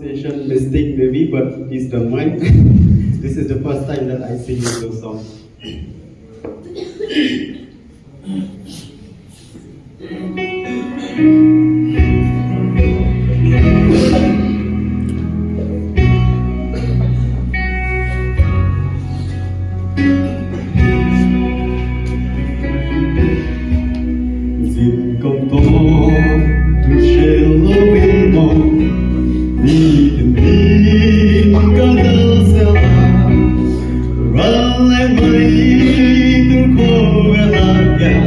pronunciation mistake maybe, but please don't mind. This is the first time that I sing those songs. Xin công tố tu sẽ lâu yên mong đi tìm đi có đâu sẽ là ra lại mây tu cô về lạc nhà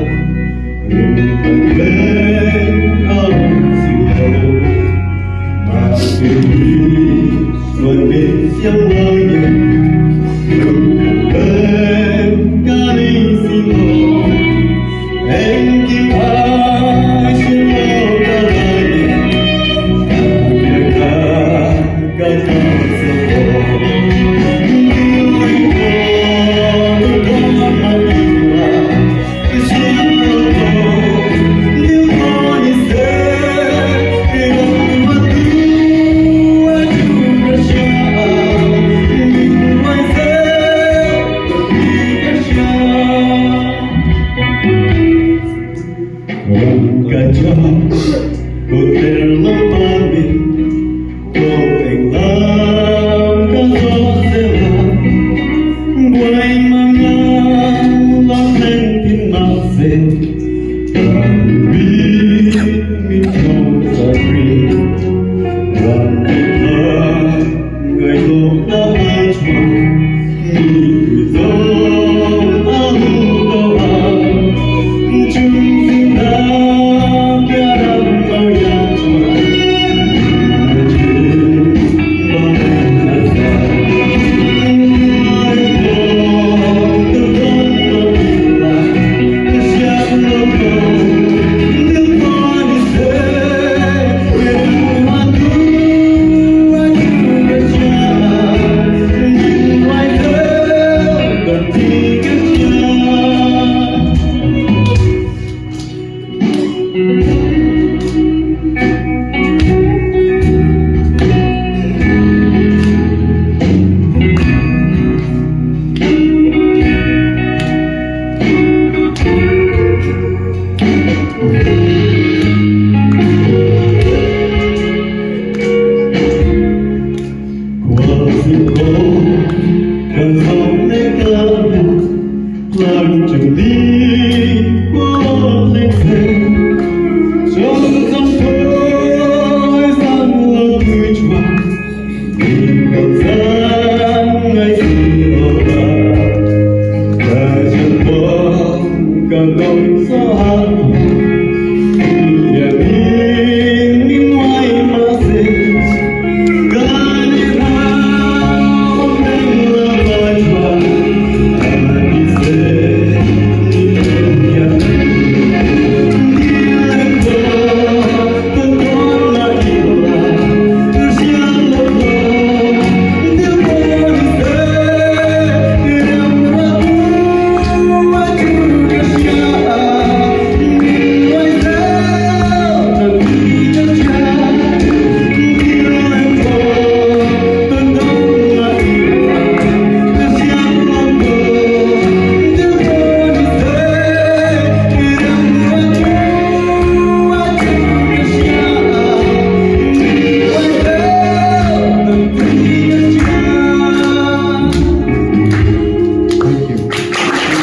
đừng cần bên không gì đâu mà tìm đi rồi bên nhau